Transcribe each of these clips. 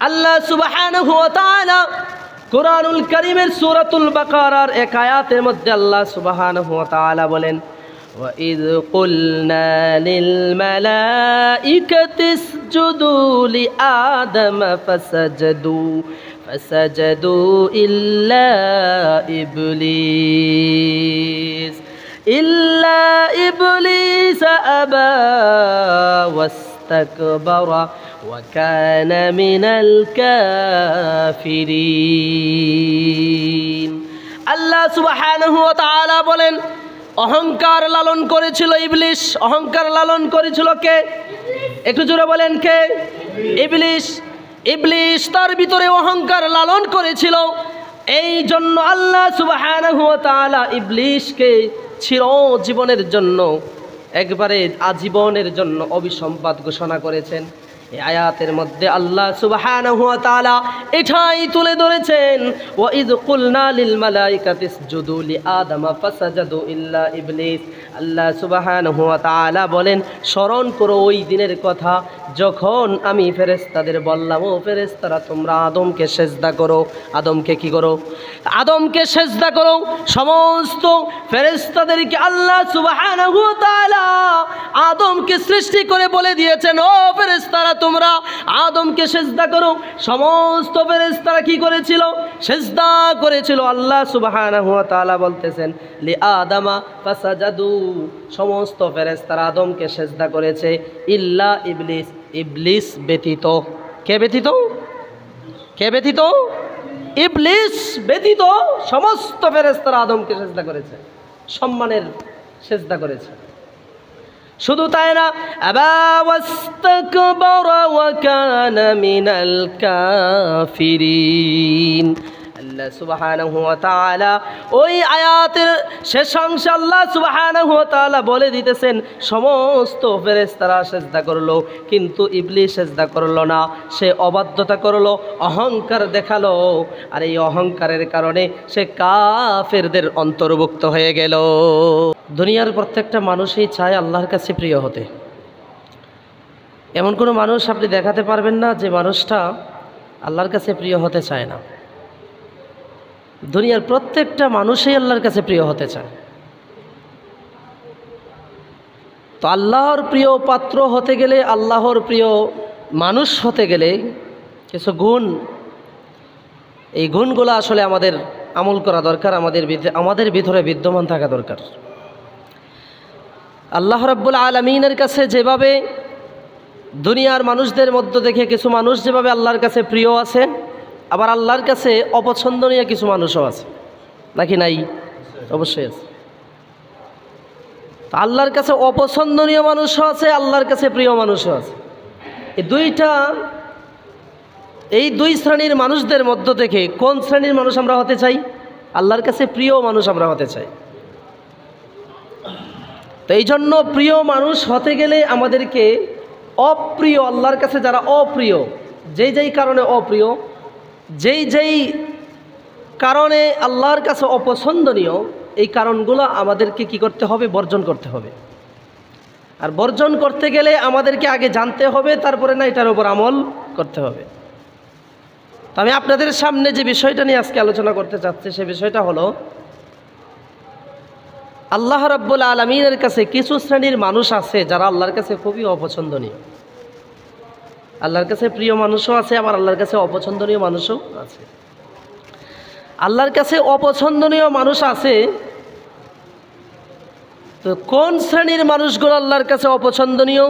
আল্লাহ সুবহানাহু ওয়া তাআলা কুরআনুল কারীমের সূরাতুল বাকারার এক আয়াতের মধ্যে আল্লাহ সুবহানাহু ওয়া তাআলা বলেন, وَإِذْ قُلْنَا لِلْمَلَائِكَةِ اسْجُدُوا لِآدَمَ فَسَجَدُوا إِلَّا إِبْلِيسَ أَبَى وَاسْتَكْبَرَ وَكَانَ مِنَ الْكَافِرِينَ। আল্লাহ সুবহানাহু ওয়া তাআলা বলেন, অহংকার লালন করেছিল ইবলিস। অহংকার লালন করেছিল কে? একটু জোরে বলেন কে? ইবলিস। ইবলিস তার ভিতরে অহংকার লালন করেছিল। এই জন্য আল্লাহ সুবহানাহু ওয়া তাআলা ইবলিসকে চিরজীবনের জন্য, একবারে আজীবনের জন্য অভিসম্পাত ঘোষণা করেছেন। এই আয়াতের মধ্যে আল্লাহ সুবহানাহু ওয়া তাআলা এটাই তুলে ধরেছেন, ওয়াইদ কুলনা লিল মালাইকাতি ইসজুদু লিআদামা ফাসাজাদু ইল্লা ইবলিস। আল্লাহ সুবহানাহু ওয়া তাআলা বলেন, স্মরণ করো ওই দিনের কথা যখন আমি ফেরেশতাদের বললাম, ও ফেরেশতারা তোমরা আদমকে সেজদা করো। আদমকে কি করো? আদমকে সেজদা করো। সমস্ত ফেরেশতাদেরকে আল্লাহ সুবহানাহু ওয়া তাআলা আদমকে সৃষ্টি করে বলে দিয়েছেন, ও ফেরেশতারা তোমরা আদমকে সেজদা করো। সমস্ত ফেরেশতারা কি করেছিল? সেজদা করেছিল। আল্লাহ সুবহানাহু ওয়া তাআলা বলতেছেন, লি আদামা ফাসাজাদু, সমস্ত ফেরেশতারা আদমকে সেজদা করেছে, ইল্লা ইবলিস, ইবলিস ব্যতীত। কে ব্যতীত? কে ব্যতীত? ইবলিস ব্যতীত সমস্ত ফেরেশতারা আদমকে সেজদা করেছে, সম্মানের সেজদা করেছে। শুধু তাই না, আবা ওয়াস্তাকবারা ওয়া কানা মিনাল কাফিরিন। আল্লাহ সুবহানাহু ওয়া তাআলা ওই আয়াতের শেষাংশে আল্লাহ সুবহানাহু ওয়া তাআলা বলে দিতেছেন, সমস্ত ফেরেশতারা সেজদা করলো, কিন্তু ইবলিস সেজদা করলো না। সে অবাধ্যতা করলো, অহংকার দেখালো, আর এই অহংকারের কারণে সে কাফেরদের অন্তর্ভুক্ত হয়ে গেল। দুনিয়ার প্রত্যেকটা মানুষই চায় আল্লাহর কাছে প্রিয় হতে। এমন কোনো মানুষ আপনি দেখাতে পারবেন না যে মানুষটা আল্লাহর কাছে প্রিয় হতে চায় না। দুনিয়ার প্রত্যেকটা মানুষই আল্লাহর কাছে প্রিয় হতে চায়। তো আল্লাহর প্রিয় পাত্র হতে গেলে, আল্লাহর প্রিয় মানুষ হতে গেলে কিছু গুণ, এই গুণগুলো আসলে আমাদের আমল করা দরকার, আমাদের ভিতরে বিদ্যমান থাকা দরকার। আল্লাহ রাব্বুল আলামিনের কাছে যেভাবে দুনিয়ার মানুষদের মধ্য থেকে কিছু মানুষ যেভাবে আল্লাহর কাছে প্রিয় আছে, আবার আল্লাহর কাছে অপছন্দনীয় কিছু মানুষও আছে, নাকি নাই? অবশ্যই আছে। তো আল্লাহর কাছে অপছন্দনীয় মানুষও আছে, আল্লাহর কাছে প্রিয় মানুষও আছে। এই দুই শ্রেণীর মানুষদের মধ্য থেকে কোন শ্রেণীর মানুষ আমরা হতে চাই? আল্লাহর কাছে প্রিয় মানুষ আমরা হতে চাই। তো এই জন্য প্রিয় মানুষ হতে গেলে আমাদেরকে অপ্রিয়, আল্লাহর কাছে যারা অপ্রিয়, যেই কারণে অপ্রিয়, যেই কারণে আল্লাহর কাছে অপছন্দনীয়, এই কারণগুলো আমাদেরকে কি করতে হবে? বর্জন করতে হবে। আর বর্জন করতে গেলে আমাদেরকে আগে জানতে হবে, তারপরে না এটার উপর আমল করতে হবে। তো আমি আপনাদের সামনে যে বিষয়টা নিয়ে আজকে আলোচনা করতে চাচ্ছি, সে বিষয়টা হলো, আল্লাহ রাব্বুল আলামিনের কাছে কিছু শ্রেণীর মানুষ আছে যারা আল্লাহর কাছে খুবই অপছন্দনীয়। আল্লাহর কাছে প্রিয় মানুষও আছে, আবার আল্লাহর কাছে অপছন্দনীয় মানুষও আছে। আল্লাহর কাছে অপছন্দনীয় মানুষ আছে, তো কোন শ্রেণীর মানুষগুলো আল্লাহর কাছে অপছন্দনীয়,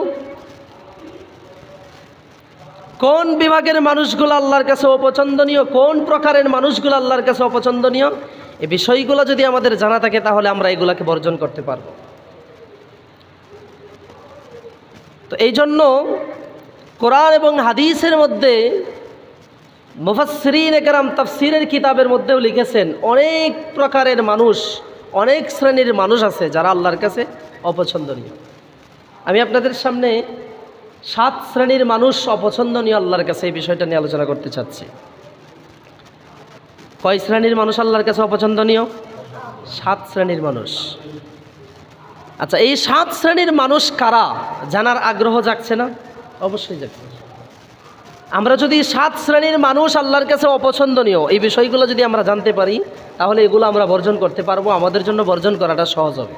কোন বিভাগের মানুষগুলো আল্লাহর কাছে অপছন্দনীয়, কোন প্রকারের মানুষগুলো আল্লাহর কাছে অপছন্দনীয়, এই বিষয়গুলো যদি আমাদের জানা থাকে তাহলে আমরা এগুলাকে বর্জন করতে পারব। তো এই জন্য কোরআন এবং হাদিসের মধ্যে মুফাসসিরিনে কেরাম তাফসীরের কিতাবের মধ্যেও লিখেছেন, অনেক প্রকারের মানুষ, অনেক শ্রেণীর মানুষ আছে যারা আল্লাহর কাছে অপছন্দনীয়। আমি আপনাদের সামনে 7 শ্রেণীর মানুষ অপছন্দনীয় আল্লাহর কাছে, এই বিষয়টা নিয়ে আলোচনা করতে চাচ্ছি। কয় শ্রেণীর মানুষ আল্লাহর কাছে অপছন্দনীয়? 7 শ্রেণীর মানুষ। আচ্ছা, এই 7 শ্রেণীর মানুষ কারা জানার আগ্রহ জাগছে না? অবশ্যই জাগছে। আমরা যদি 7 শ্রেণীর মানুষ আল্লাহর কাছে অপছন্দনীয় এই বিষয়গুলো যদি আমরা জানতে পারি, তাহলে এগুলো আমরা বর্জন করতে পারবো, আমাদের জন্য বর্জন করাটা সহজ হবে।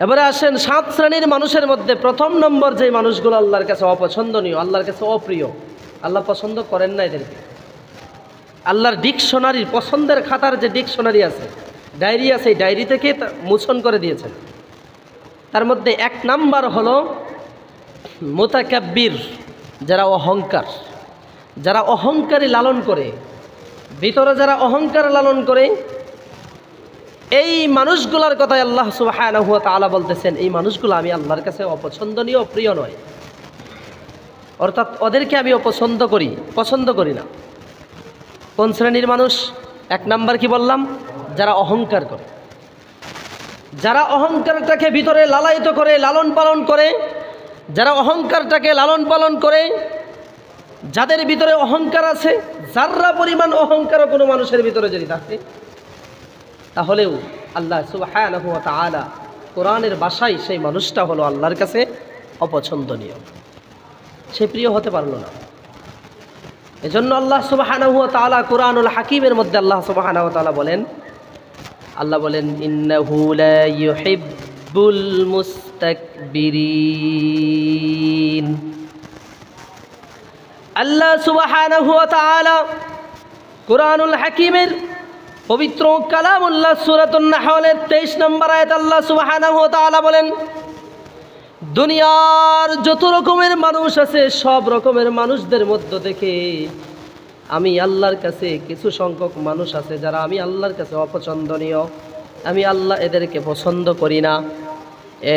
এবারে আসেন 7 শ্রেণীর মানুষের মধ্যে প্রথম নম্বর যে মানুষগুলো আল্লাহর কাছে অপছন্দনীয়, আল্লাহর কাছে অপ্রিয়, আল্লাহ পছন্দ করেন না এদেরকে। আল্লাহর ডিকশনারির পছন্দের খাতার যে ডিকশনারি আছে, ডায়েরি আছে, এই ডায়েরি থেকে মোচন করে দিয়েছেন। তার মধ্যে 1 নাম্বার হলো মুতাকাব্বির, যারা অহংকার, যারা অহংকারী লালন করে, ভিতরে যারা অহংকার লালন করে, এই মানুষগুলোর কথাই আল্লাহ সুবহানাহু ওয়া তাআলা বলতেছেন, এই মানুষগুলো আমি আল্লাহর কাছে অপছন্দনীয়, প্রিয় নয়। অর্থাৎ ওদেরকে আমি পছন্দ করি না। কোন শ্রেণীর মানুষ? 1 নাম্বার কি বললাম? যারা অহংকার করে, যারা অহংকারটাকে ভিতরে লালায়িত করে, লালন পালন করে, যারা অহংকারটাকে লালন পালন করে, যাদের ভিতরে অহংকার আছে, যারা পরিমাণ অহংকার কোনো মানুষের ভিতরে যদি থাকে, তাহলেও আল্লাহ সুবহানাহু ওয়া তাআলা কোরআনের ভাষায় সেই মানুষটা হলো আল্লাহর কাছে অপছন্দনীয়, সে প্রিয় হতে পারল না। এজন্য আল্লাহ সুবহানাহু ওয়া তাআলা কোরআনুল হাকিমের মধ্যে আল্লাহ সুবহানাহু ওয়া তাআলা বলেন, ইন্নাহু লা ইউহিব্বুল মুস্তাকবিরিন। আল্লাহ সুবহানাহু ওয়া তাআলা কোরআনুল হাকিমের পবিত্র কালামুল্লাহ সূরাতুন নাহলের 23 নম্বর আয়াত আল্লাহ সুবহানাহু ওয়া তাআলা বলেন, দুনিয়ার যত রকমের মানুষ আছে, সব রকমের মানুষদের মধ্য থেকে আমি আল্লাহর কাছে কিছু সংখ্যক মানুষ আছে যারা আমি আল্লাহর কাছে অপছন্দনীয়, আমি আল্লাহ এদেরকে পছন্দ করি না।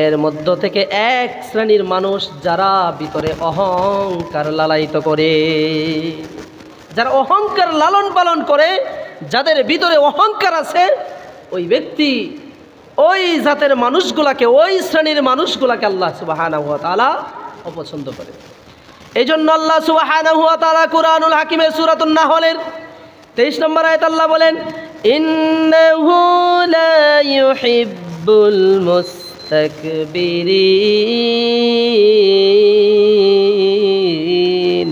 এর মধ্য থেকে 1 শ্রেণীর মানুষ যারা ভিতরে অহংকার লালায়িত করে, যারা অহংকার লালন পালন করে, যাদের ভিতরে অহংকার আছে, ওই ব্যক্তি, ওই জাতের মানুষগুলাকে, ওই শ্রেণীর মানুষগুলাকে আল্লাহ সুবহানাহু ওয়া তাআলা অপছন্দ করে। এই জন্য আল্লাহ সুবহানাহু ওয়া তাআলা কুরআনুল হাকিমের সূরাতুন নাহলের 23 নম্বর আয়াত আল্লাহ বলেন, ইন্নাহু লা ইউহিব্বুল মুস্তাকবিরিন।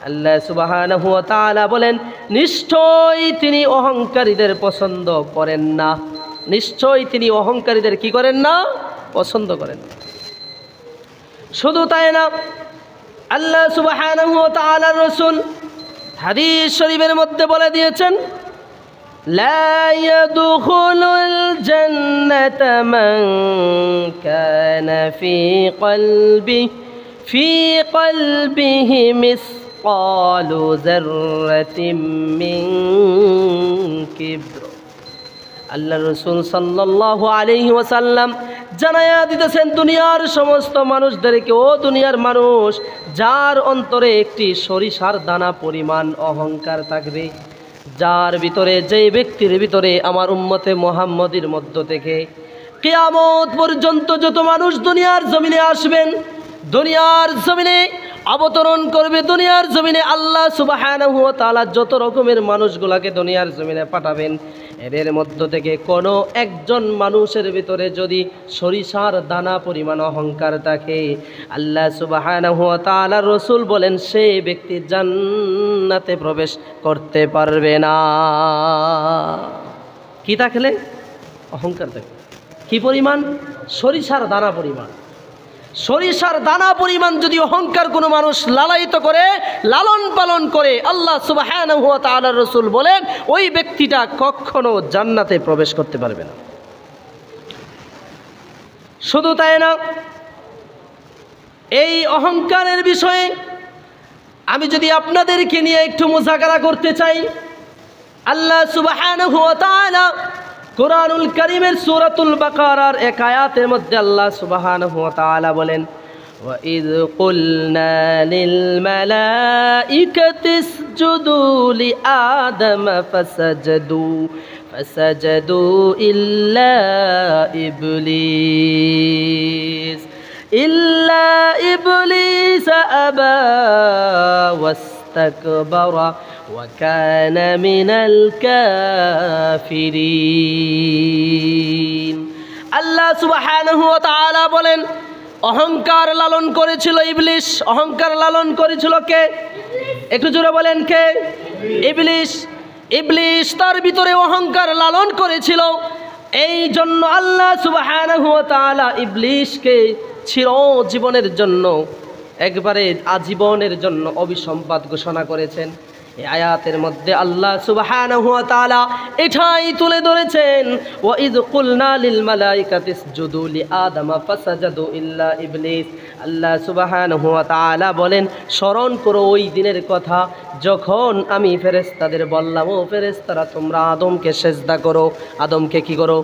আল্লাহ সুবহানাহু ওয়া তাআলা বলেন, নিশ্চয়ই তিনি অহংকারীদের পছন্দ করেন না, নিশ্চয়ই তিনি অহংকারীদের কি করেন না? পছন্দ করেন না। শুধু তাই না, আল্লাহ সুবহানাহু ওয়া তাআলার রাসূল হাদিস শরীফের মধ্যে বলে দিয়েছেন, লা ইয়াদখুলুল জান্নাতা মান কানা ফি কলবিহি মিসকালু যাররাতিন মিন কিবর। আল্লাহ রাসূল সাল্লাল্লাহু আলাইহি ওয়াসাল্লাম জানায়া দিতেছেন দুনিয়ার সমস্ত মানুষদেরকে, ও দুনিয়ার মানুষ, যার অন্তরে একটি সরিষার দানা পরিমাণ অহংকার থাকবে, যার ভিতরে, যেই ব্যক্তির ভিতরে আমার উম্মতে মুহাম্মদীর মধ্য থেকে কিয়ামত পর্যন্ত যত মানুষ দুনিয়ার জমিনে আসবেন, দুনিয়ার জমিনে অবতরণ করবে, দুনিয়ার জমিনে আল্লাহ সুবহানাহু ওয়া তাআলা যত রকমের মানুষগুলাকে দুনিয়ার জমিনে পাঠাবেন, এদের মধ্য থেকে কোনো একজন মানুষের ভিতরে যদি সরিষার দানা পরিমাণ অহংকার থাকে, আল্লাহ সুবহানাহু ওয়া তাআলা রাসূল বলেন সেই ব্যক্তি জান্নাতে প্রবেশ করতে পারবে না। কি থাকলে? অহংকার থাকলে। কি পরিমাণ? সরিষার দানা পরিমাণ। সরিষার দানা পরিমাণ যদি অহংকার কোনো মানুষ লালায়িত করে, লালন পালন করে, আল্লাহ সুবহানাহু ওয়া তাআলার রাসূল বলেন ওই ব্যক্তিটা কখনো জান্নাতে প্রবেশ করতে পারবে না। শুধু তাই না, এই অহংকারের বিষয়ে আমি যদি আপনাদেরকে নিয়ে একটু মুযাকারা করতে চাই, আল্লাহ সুবহানাহু ওয়া তাআলা কুরআনুল কারীমের সূরাতুল বাকারার 1 আয়াতের মধ্যে আল্লাহ সুবহানাহু ওয়া তাআলা বলেন, ওয়া ইয কুলনা লিল মালাইকাতি ইসজুদু লি আদম ফাসাজাদু ইল্লা ইবলিস আবা ওয়াস্তাকবারা وكان من الكافرين। আল্লাহ সুবহানাহু ওয়া তাআলা বলেন, অহংকার লালন করেছিল ইবলিশ। অহংকার লালন করেছিল কে? একটু জোরে বলেন কে? ইবলিশ। ইবলিশ তার ভিতরে অহংকার লালন করেছিল। এই জন্য আল্লাহ সুবহানাহু ওয়া তাআলা ইবলিশকে চিরজীবনের জন্য, একবারে আজীবনের জন্য অভিসম্পাত ঘোষণা করেছেন। এই আয়াতের মধ্যে আল্লাহ সুবহানাহু ওয়া তাআলা এটাই তুলে ধরেছেন, ওয়া ইয কুলনা লিল মালাইকাতি ইসজুদু লি আদামা ফাসাজাদু ইল্লা ইবলিস। আল্লাহ সুবহানাহু ওয়া তাআলা বলেন, স্মরণ করো ওই দিনের কথা যখন আমি ফেরেশতাদের বললাম, ও ফেরেশতারা তোমরা আদমকে সেজদা করো। আদমকে কি করো?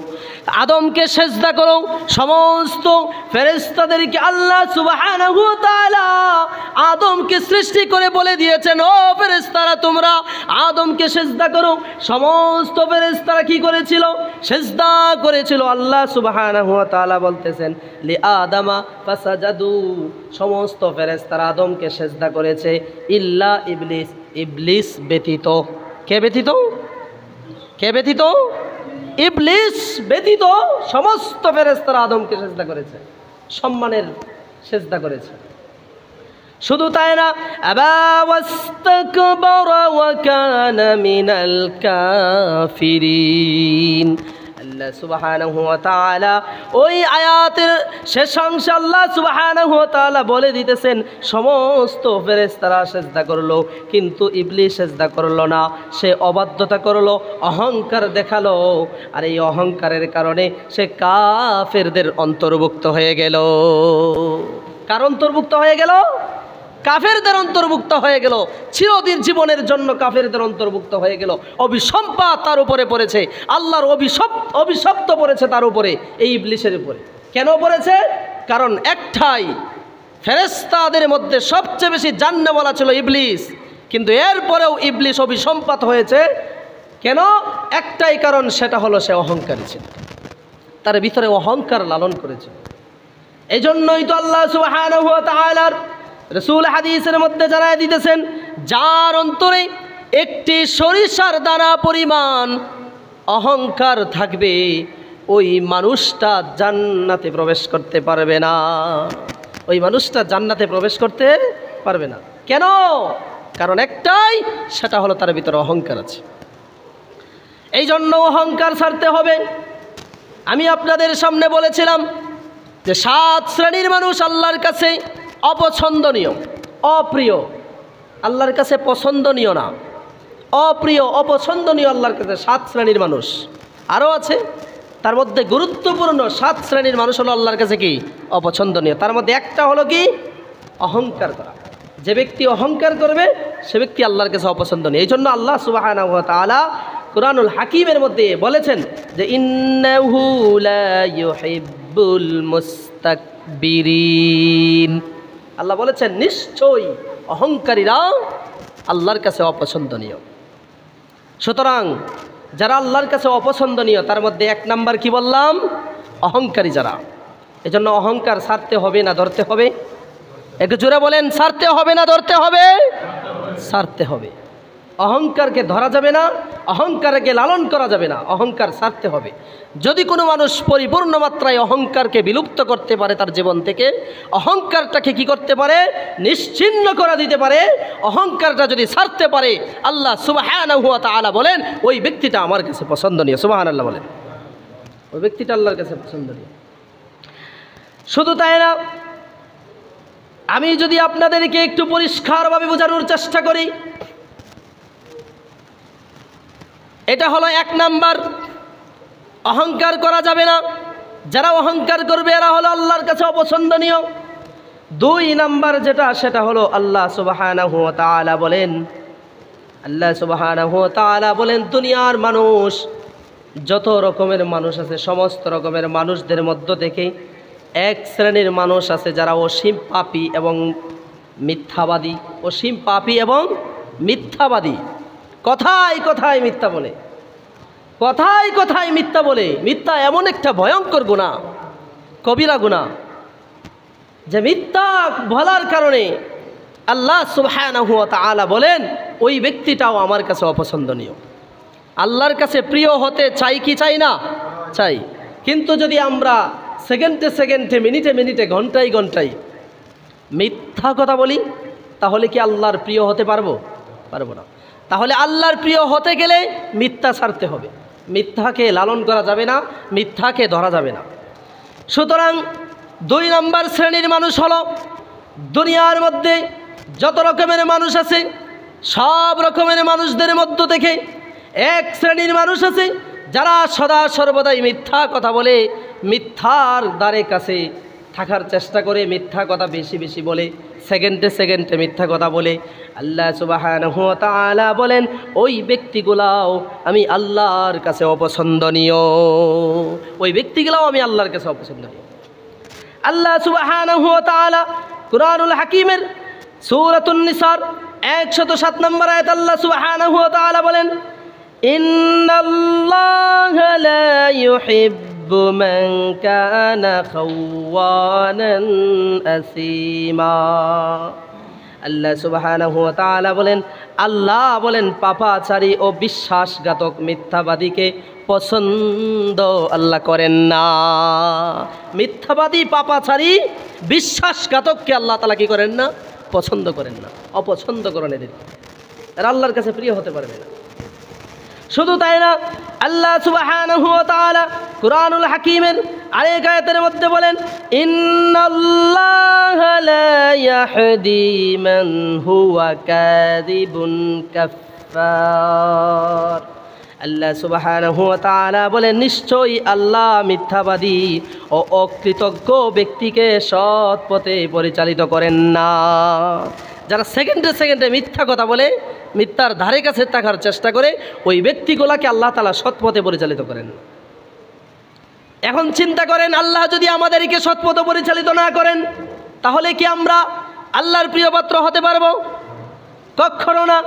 আদমকে সেজদা করো। সমস্ত ফেরেশতাদেরকে আল্লাহ সুবহানাহু ওয়া তাআলা আদমকে সৃষ্টি করে বলে দিয়েছেন, ও ফেরেশতারা তোমরা আদমকে সেজদা করো। সমস্ত ফেরেশতারা কি করেছিল? সেজদা করেছিল। আল্লাহ সুবহানাহু ওয়া তাআলা বলতেছেন, লি আদামা ফাসাজাদু, সমস্ত ফেরেশতারা আদমকে সেজদা করেছে, ইল্লা ইবলিস, ইবলিস ব্যতীত। কে ব্যতীত? কে ব্যতীত? ইবলিস ব্যতীত সমস্ত ফেরেশতারা আদমকে সেজদা করেছে, সম্মানের সেজদা করেছে। শুধু তাই না, আবা ওয়াস্তাকবারা ওয়া কানা মিনাল কাফিরিন। আল্লাহ সুবহানাহু ওয়া তাআলা ওই আয়াতের শেষাংশে আল্লাহ সুবহানাহু ওয়া তাআলা বলে দিতেছেন, সমস্ত ফেরেশতারা সেজদা করলো, কিন্তু ইবলিস সেজদা করলো না। সে অবাধ্যতা করলো, অহংকার দেখালো, আর এই অহংকারের কারণে সে কাফেরদের অন্তর্ভুক্ত হয়ে গেল। কার অন্তর্ভুক্ত হয়ে গেল? কাফেরদের অন্তর্ভুক্ত হয়ে গেল। চিরদিন জীবনের জন্য কাফেরদের অন্তর্ভুক্ত হয়ে গেল। অভিসম্পাত তার উপরে পড়েছে, আল্লাহর অভিশপ্ত পড়েছে তার উপরে, এই ইবলিসের উপরে। কেন পড়েছে? কারণ একটাই, ফেরেশতাদের মধ্যে সবচেয়ে বেশি জান্নাওয়ালা ছিল ইবলিস, কিন্তু এরপরেও ইবলিস অভিসম্পাত হয়েছে। কেন? একটাই কারণ, সেটা হলো সে অহংকারী ছিল, তার ভিতরে অহংকার লালন করেছে। এই জন্যই তো আল্লাহ সুবহানাহু ওয়া তাআলার রাসূল হাদিসের মধ্যে জানায় দিতেছেন, যার অন্তরে একটি সরিষার দানা পরিমাণ অহংকার থাকবে, ওই মানুষটা জান্নাতে প্রবেশ করতে পারবে না। ওই মানুষটা জান্নাতে প্রবেশ করতে পারবে না। কেন? কারণ একটাই, সেটা হলো তার ভিতরে অহংকার আছে। এই জন্য অহংকার ছাড়তে হবে। আমি আপনাদের সামনে বলেছিলাম যে 7 শ্রেণীর মানুষ আল্লাহর কাছে অপছন্দনীয়, অপ্রিয়। আল্লাহর কাছে পছন্দনীয় না, অপ্রিয়, অপছন্দনীয় আল্লাহর কাছে 7 শ্রেণীর মানুষ। আরও আছে, তার মধ্যে গুরুত্বপূর্ণ 7 শ্রেণীর মানুষ হলো আল্লাহর কাছে কি? অপছন্দনীয়। তার মধ্যে একটা হলো কি? অহংকার করা। যে ব্যক্তি অহংকার করবে সে ব্যক্তি আল্লাহর কাছে অপছন্দনীয়। এই জন্য আল্লাহ সুবহানাহু ওয়া তাআলা কুরআনুল হাকিমের মধ্যে বলেছেন যে, ইন্নাহু লা ইউহিব্বুল মুস্তাকবিরিন। আল্লাহ বলেছেন, নিশ্চয়ই অহংকারীরা আল্লাহর কাছে অপছন্দনীয়। সুতরাং যারা আল্লাহর কাছে অপছন্দনীয়, তার মধ্যে 1 নাম্বার কি বললাম? অহংকারী যারা। এজন্য অহংকার ছাড়তে হবে না ধরতে হবে? একটু জোরে বলেন, ছাড়তে হবে না ধরতে হবে? ছাড়তে হবে। অহংকারকে ধরা যাবে না, অহংকারকে লালন করা যাবে না, অহংকার ছাড়তে হবে। যদি কোনো মানুষ পরিপূর্ণ মাত্রায় অহংকারকে বিলুপ্ত করতে পারে তার জীবন থেকে, অহংকারটাকে কি করতে পারে? নিশ্চিহ্ন করে দিতে পারে। অহংকারটা যদি ছাড়তে পারে, আল্লাহ সুবহানাহু ওয়া তাআলা বলেন, ওই ব্যক্তিটা আমার কাছে পছন্দনীয়। সুবহানাল্লাহ বলেন, ওই ব্যক্তিটা আল্লাহর কাছে পছন্দনীয়। শুধু তাই না, আমি যদি আপনাদেরকে একটু পরিষ্কারভাবে বোঝানোর চেষ্টা করি, এটা হলো 1 নাম্বার, অহংকার করা যাবে না। যারা অহংকার করবে এরা হলো আল্লাহর কাছে অপছন্দনীয়। 2 নাম্বার যেটা, সেটা হলো আল্লাহ সুবহানাহু ওয়া তাআলা বলেন, আল্লাহ সুবহানাহু ওয়া তাআলা বলেন, দুনিয়ার মানুষ, যত রকমের মানুষ আছে, সমস্ত রকমের মানুষদের মধ্য থেকে 1 শ্রেণীর মানুষ আছে যারা অসীম পাপী এবং মিথ্যাবাদী। অসীম পাপী এবং মিথ্যাবাদী। কথায় কথায় মিথ্যা বলে, কথায় কথায় মিথ্যা বলে। মিথ্যা এমন একটা ভয়ঙ্কর গুনাহ, কবিরা গুনাহ, যে মিথ্যা বলার কারণে আল্লাহ সুবহানাহু ওয়া তাআলা বলেন, ওই ব্যক্তিটাও আমার কাছে অপছন্দনীয়। আল্লাহর কাছে প্রিয় হতে চাই কি চাই না? চাই। কিন্তু যদি আমরা সেকেন্ডে সেকেন্ডে, মিনিটে মিনিটে, ঘন্টায় ঘন্টায় মিথ্যা কথা বলি, তাহলে কি আল্লাহর প্রিয় হতে পারবো? পারবো না। তাহলে আল্লাহর প্রিয় হতে গেলে মিথ্যা ছাড়তে হবে, মিথ্যাকে লালন করা যাবে না, মিথ্যাকে ধরা যাবে না। সুতরাং 2 নম্বর শ্রেণীর মানুষ হলো, দুনিয়ার মধ্যে যত রকমের মানুষ আছে সব রকমের মানুষদের মধ্য থেকে এক শ্রেণীর মানুষ আছে যারা সদা সর্বদাই মিথ্যা কথা বলে, মিথ্যার দ্বারে কাছে থাকার চেষ্টা করে, মিথ্যা কথা বেশি বেশি বলে, সেকেন্ডে সেকেন্ডে মিথ্যা কথা বলে। আল্লাহ সুবহানাহু ওয়া তাআলা বলেন ওই ব্যক্তিগুলাও আমি আল্লাহর কাছে অপছন্দনীয়, ওই ব্যক্তিগুলাও আমি আল্লাহর কাছে অপছন্দনীয়। আল্লাহ সুবহানাহু ওয়া তাআলা কুরআনুল হাকীমের সূরাতুন নিসার 107 নম্বর আয়াত আল্লাহ সুবহানাহু ওয়া তাআলা বলেন ইন্নাল্লাহা লা ইউহিব্বু মান কানা খাওয়ানান আসীমা। আল্লাহ সুবহানাহু ওয়া তাআলা বলেন, আল্লাহ বলেন পাপাচারী ও বিশ্বাসঘাতক মিথ্যাবাদীকে পছন্দ আল্লাহ করেন না। মিথ্যাবাদী, পাপাচারী, বিশ্বাসঘাতককে আল্লাহ তাআলা কি করেন না? পছন্দ করেন না, অপছন্দ করেন এদের, এরা আল্লাহর কাছে প্রিয় হতে পারবে না। শুধু তাই না, আল্লাহ সুবহানাহু ওয়া তাআলা কুরআনুল হাকীমের আরেক আয়াতের মধ্যে বলেন ইন্নাল্লাহা লা ইয়াহদি মান হুয়া কাযিবুন কাফফার। আল্লাহ সুবহানাহু ওয়া তাআলা বলেন নিশ্চয়ই আল্লাহ মিথ্যাবাদী ও অকৃতজ্ঞ ব্যক্তিকে সৎ পথে পরিচালিত করেন না। যারা সেকেন্ডে সেকেন্ডে মিথ্যা কথা বলে, মিথ্যার ধারে কাছে থাকার চেষ্টা করে, ওই ব্যক্তিগুলাকে আল্লাহ তাআলা সৎ পথে পরিচালিত করেন। এখন চিন্তা করেন, আল্লাহ যদি আমাদেরকে সৎ পথে পরিচালিত না করেন, তাহলে কি আমরা আল্লাহর প্রিয় পাত্র হতে পারবো? কখনো না।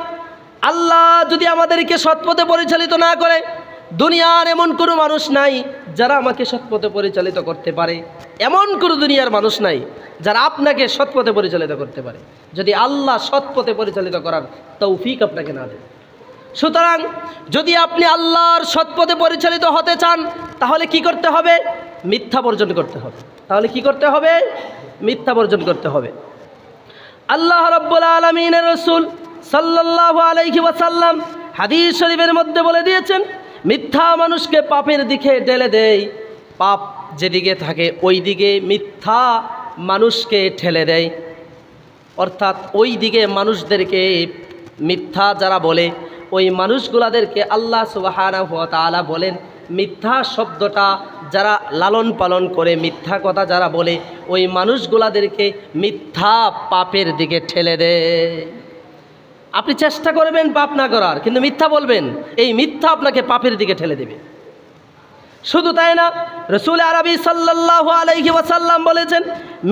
আল্লাহ যদি আমাদেরকে সৎ পথে পরিচালিত না করে, দুনিয়ার এমন কোনো মানুষ নাই যারা আমাকে সৎ পথে পরিচালিত করতে পারে, এমন কোনো দুনিয়ার মানুষ নাই যারা আপনাকে সৎ পথে পরিচালিত করতে পারে, যদি আল্লাহ সৎ পথে পরিচালিত করার তৌফিক আপনাকে না দেন। সুতরাং যদি আপনি আল্লাহর সৎ পথে পরিচালিত হতে চান, তাহলে কি করতে হবে? মিথ্যা বর্জন করতে হবে। তাহলে কি করতে হবে? মিথ্যা বর্জন করতে হবে। আল্লাহ রাব্বুল আলামিনের রাসূল সাল্লাল্লাহু আলাইহি ওয়াসাল্লাম হাদিস শরীফের মধ্যে বলে দিয়েছেন, মিথ্যা মানুষকে পাপের দিকে ঠেলে দেয়, পাপ যেদিকে থাকে ওই দিকে মিথ্যা মানুষকে ঠেলে দেয়। অর্থাৎ ওই দিকে মানুষদেরকে মিথ্যা যারা বলে, ওই মানুষগুলাদেরকে আল্লাহ সুবহানাহু ওয়া তাআলা বলেন মিথ্যা শব্দটা যারা লালন পালন করে, মিথ্যা কথা যারা বলে, ওই মানুষগুলাদেরকে মিথ্যা পাপের দিকে ঠেলে দেয়। আপনি চেষ্টা করবেন পাপ না করার, কিন্তু মিথ্যা বলবেন, এই মিথ্যা আপনাকে পাপের দিকে ঠেলে দেবে। শুধু তাই না, রাসূল আরবি সাল্লাল্লাহু আলাইহি ওয়াসাল্লাম বলেছেন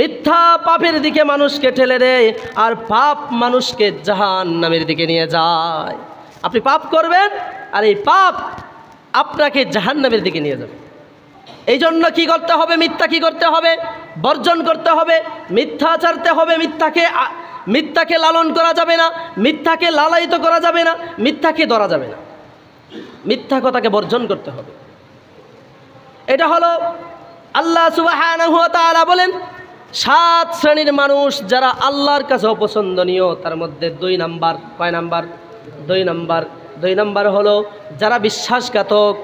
মিথ্যা পাপের দিকে মানুষকে ঠেলে দেয়, আর পাপ মানুষকে জাহান্নামের দিকে নিয়ে যায়। আপনি পাপ করবেন আর এই পাপ আপনাকে জাহান্নামের দিকে নিয়ে যাবে। এই জন্য কী করতে হবে? মিথ্যা কী করতে হবে? বর্জন করতে হবে, মিথ্যা ছাড়তে হবে। মিথ্যাকে লালন করা যাবে না, মিথ্যাকে লালায়িত করা যাবে না, মিথ্যাকে ধরা যাবে না, মিথ্যা কথাকে বর্জন করতে হবে। এটা হলো আল্লাহ সুবহানাহু ওয়া তাআলা বলেন 7 শ্রেণীর মানুষ যারা আল্লাহর কাছে অপছন্দনীয়। তার মধ্যে 2 নাম্বার, কয় নাম্বার? 2 নাম্বার হলো যারা বিশ্বাসঘাতক,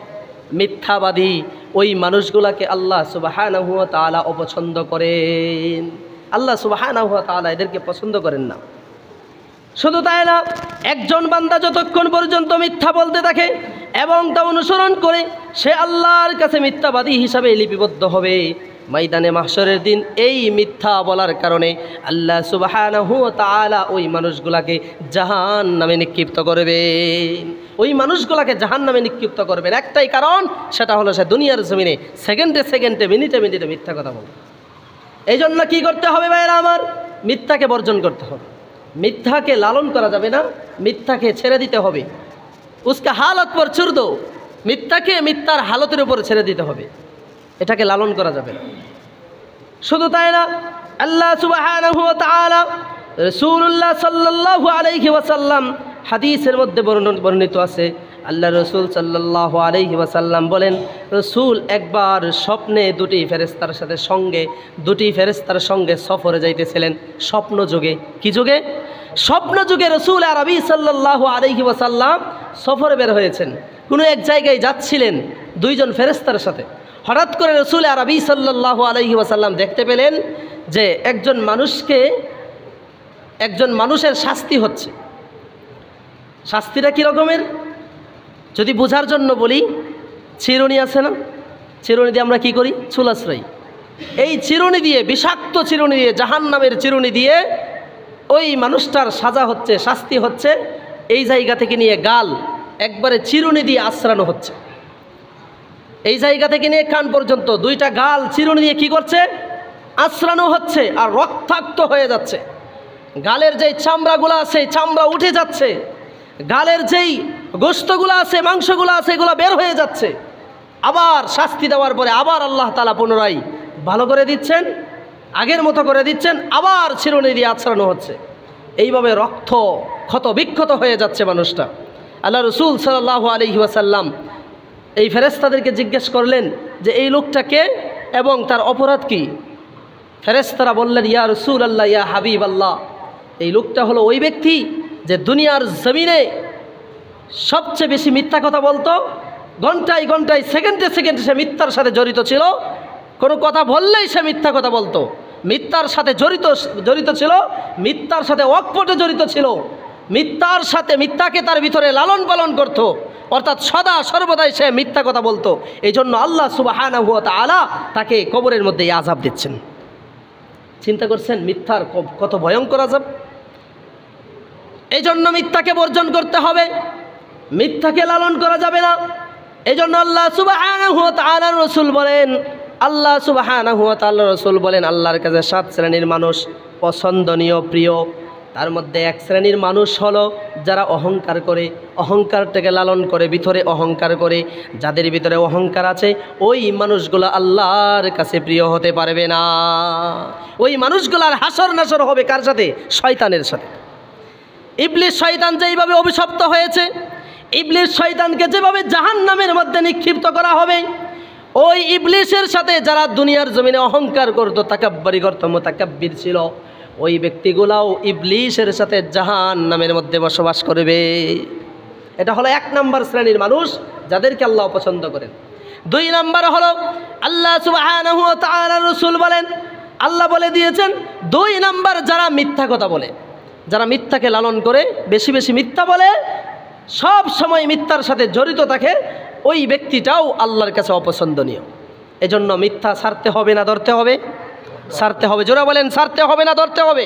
মিথ্যাবাদী, ওই মানুষগুলাকে আল্লাহ সুবহানাহু ওয়া তাআলা অপছন্দ করেন। আল্লাহ সুবহানাহু ওয়া তাআলা এদেরকে পছন্দ করেন না। শুধু তাই না, একজন বান্দা যতক্ষণ পর্যন্ত মিথ্যা বলতে থাকে এবং তা অনুসরণ করে, সে আল্লাহর কাছে মিথ্যাবাদী হিসাবে লিপিবদ্ধ হবে। ময়দানে মাহশরের দিন এই মিথ্যা বলার কারণে আল্লাহ সুবহানাহু ওয়া তাআলা ওই মানুষগুলাকে জাহান্নামে নিক্ষিপ্ত করবেন। ওই মানুষগুলাকে জাহান্নামে নিক্ষিপ্ত করবেন একটাই কারণ, সেটা হলো সে দুনিয়ার জমিনে সেকেন্ডে সেকেন্ডে, মিনিটে মিনিটে মিথ্যা কথা বলে। এই জন্য কী করতে হবে ভাইরা আমার? মিথ্যাকে বর্জন করতে হবে। মিথ্যাকে লালন করা যাবে না, মিথ্যাকে ছেড়ে দিতে হবে। উসকা হালত পর ছুড় দো, মিথ্যাকে মিথ্যার হালতের উপর ছেড়ে দিতে হবে, এটাকে লালন করা যাবে না। শুধু তাই না, আল্লাহ সুবহানাহু ওয়া তাআলা, রাসূলুল্লাহ সাল্লাল্লাহু আলাইহি ওয়াসাল্লাম হাদিসের মধ্যে বর্ণিত আছে, আল্লাহ রসুল সাল্লাল্লাহু আলাইহি ওয়াসাল্লাম বলেন, রসুল একবার স্বপ্নে দুটি ফেরেশতার সঙ্গে সফরে যাইতেছিলেন। স্বপ্ন যুগে, কি যুগে? স্বপ্ন যুগে রসুল আরবি সাল্লাল্লাহু আলাইহি ওয়াসাল্লাম সফরে বের হয়েছেন। কোনো এক জায়গায় যাচ্ছিলেন দুইজন ফেরেশতার সাথে। হঠাৎ করে রসুল আরবি সাল্লাল্লাহু আলাইহি ওয়াসাল্লাম দেখতে পেলেন যে একজন মানুষের শাস্তি হচ্ছে। শাস্তিটা কী রকমের? যদি বোঝার জন্য বলি, চিরুনি আছে না, চিরুনি দিয়ে আমরা কি করি? চুল আশ্রয়। এই চিরুনি দিয়ে, বিষাক্ত চিরুনি দিয়ে, জাহান্নামের চিরুনি দিয়ে ওই মানুষটার সাজা হচ্ছে, শাস্তি হচ্ছে। এই জায়গা থেকে নিয়ে গাল একবারে চিরুনি দিয়ে আশ্রানো হচ্ছে। এই জায়গা থেকে নিয়ে কান পর্যন্ত দুইটা গাল চিরুনি দিয়ে কি করছে? আশ্রানো হচ্ছে, আর রক্তাক্ত হয়ে যাচ্ছে। গালের যেই চামড়াগুলো আছে, চামড়া উঠে যাচ্ছে। গালের যেই গোশতগুলো আছে, মাংসগুলো আছে, এগুলো বের হয়ে যাচ্ছে। আবার শাস্তি দেওয়ার পরে আবার আল্লাহ তাআলা পুনরায় ভালো করে দিচ্ছেন, আগের মতো করে দিচ্ছেন, আবার চিরুনি দিয়ে আছড়ানো হচ্ছে। এইভাবে রক্ত ক্ষত বিক্ষত হয়ে যাচ্ছে মানুষটা। আল্লাহ রসুল সাল্লাল্লাহু আলাইহি ওয়াসাল্লাম এই ফেরেশতাদেরকে জিজ্ঞেস করলেন যে এই লোকটা কে এবং তার অপরাধ কি? ফেরেশতারা বললেন, ইয়া রাসূলুল্লাহ, ইয়া হাবিব আল্লাহ, এই লোকটা হলো ওই ব্যক্তি যে দুনিয়ার জমিনে সবচেয়ে বেশি মিথ্যা কথা বলতো। ঘন্টায় ঘন্টায়, সেকেন্ডে সেকেন্ডে সে মিথ্যার সাথে জড়িত ছিল। কোনো কথা বললেই সে মিথ্যা কথা বলতো, মিথ্যার সাথে জড়িত ছিল, মিথ্যার সাথে অকপটে জড়িত ছিল, মিথ্যার সাথে মিথ্যাকে তার ভিতরে লালন পালন করত, অর্থাৎ সদা সর্বদাই সে মিথ্যা কথা বলতো। এই জন্য আল্লাহ সুবহানাহু ওয়া তাআলা তাকে কবরের মধ্যে আযাব দিচ্ছেন। চিন্তা করছেন মিথ্যার কত ভয়ঙ্কর আযাব? এই জন্য মিথ্যাকে বর্জন করতে হবে, মিথ্যাকে লালন করা যাবে না। এই জন্য আল্লাহ সুবহানাহু ওয়া তাআলার রাসূল বলেন, আল্লাহর কাছে 7 শ্রেণীর মানুষ পছন্দনীয়, প্রিয়। তার মধ্যে এক শ্রেণীর মানুষ হলো যারা অহংকার করে, অহংকারটাকে লালন করে, ভিতরে অহংকার করে। যাদের ভিতরে অহংকার আছে ওই মানুষগুলো আল্লাহর কাছে প্রিয় হতে পারবে না। ওই মানুষগুলার হাসর নাসর হবে কার সাথে? শয়তানের সাথে। ইবলিস শয়তান যেইভাবে অভিশপ্ত হয়েছে, ইবলিস শয়তানকে যেভাবে জাহান্নামের মধ্যে নিক্ষিপ্ত করা হবে, ওই ইবলিসের সাথে যারা দুনিয়ার জমিনে অহংকার করতো, তাকাব্বুরি করতো, মুতাকাব্বির ছিল, ওই ব্যক্তিগুলাও ইবলিসের সাথে জাহান্নামের মধ্যে বসবাস করবে। এটা হলো 1 নম্বর শ্রেণীর মানুষ যাদেরকে আল্লাহ পছন্দ করেন। 2 নম্বর হলো আল্লাহ সুবহানাহু ওয়া তাআলার রাসূল বলেন, আল্লাহ বলে দিয়েছেন 2 নম্বর যারা মিথ্যা কথা বলে, যারা মিথ্যাকে লালন করে, বেশি বেশি মিথ্যা বলে, সব সময় মিথ্যার সাথে জড়িত থাকে, ওই ব্যক্তিটাও আল্লাহর কাছে অপছন্দনীয়। এজন্য মিথ্যা ছাড়তে হবে না ধরতে হবে? ছাড়তে হবে। জোরে বলেন, ছাড়তে হবে না ধরতে হবে?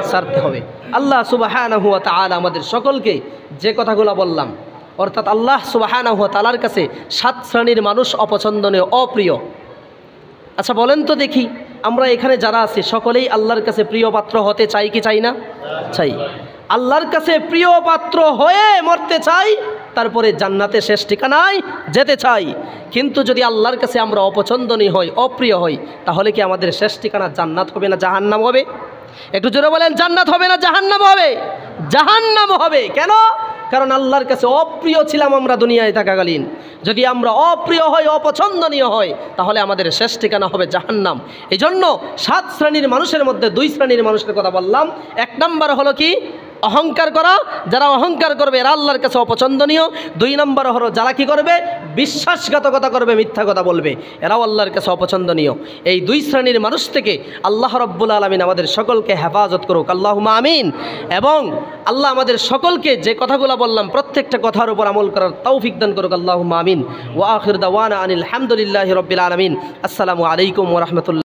ছাড়তে হবে। আল্লাহ সুবহানাহু ওয়া তাআলা আমাদের সকলকে যে কথাগুলো বললাম, অর্থাৎ আল্লাহ সুবহানাহু ওয়া তাআলার কাছে 7 শ্রেণীর মানুষ অপছন্দনীয়, অপ্রিয়। আচ্ছা বলেন তো দেখি, আমরা এখানে যারা আছি সকলেই আল্লাহর কাছে প্রিয় পাত্র হতে চাই কি চাই না? চাই। আল্লাহর কাছে প্রিয় পাত্র হয়ে মরতে চাই, তারপরে জান্নাতে শেষ ঠিকানায় যেতে চাই। কিন্তু যদি আল্লাহর কাছে আমরা অপছন্দনীয় হই, অপ্রিয় হই, তাহলে কি আমাদের শেষ ঠিকানা জান্নাত হবে না জাহান্নাম হবে? একটু জোরে বলেন, জান্নাত হবে না জাহান্নাম হবে? জাহান্নাম হবে। কেন? কারণ আল্লাহর কাছে অপ্রিয় ছিলাম আমরা দুনিয়ায় থাকাকালীন। যদি আমরা অপ্রিয় হই, অপছন্দনীয় হই, তাহলে আমাদের শেষ ঠিকানা হবে জাহান্নাম। এই জন্য 7 শ্রেণীর মানুষের মধ্যে 2 শ্রেণীর মানুষের কথা বললাম। 1 নম্বর হলো কি? অহংকার করা। যারা অহংকার করবে এরা আল্লাহর কাছে অপছন্দনীয়। 2 নম্বর হলো যারা কি করবে? বিশ্বাসঘাতকতা করবে, মিথ্যা কথা বলবে, এরাও আল্লাহর কাছে অপছন্দনীয়। এই 2 শ্রেণীর মানুষ থেকে আল্লাহ রাব্বুল আলামিন আমাদের সকলকে হেফাজত করুক, আল্লাহুম্মা আমিন। এবং আল্লাহ আমাদের সকলকে যে কথাগুলো বললাম প্রত্যেকটা কথার উপর আমল করার তৌফিক দান করুক, আল্লাহুম্মা আমিন। ওয়া আখির দাওয়ানা আনিল হামদুলিল্লাহি রাব্বিল আলামিন। আসসালামু আলাইকুম ওয়া রাহমাতুল্লাহ।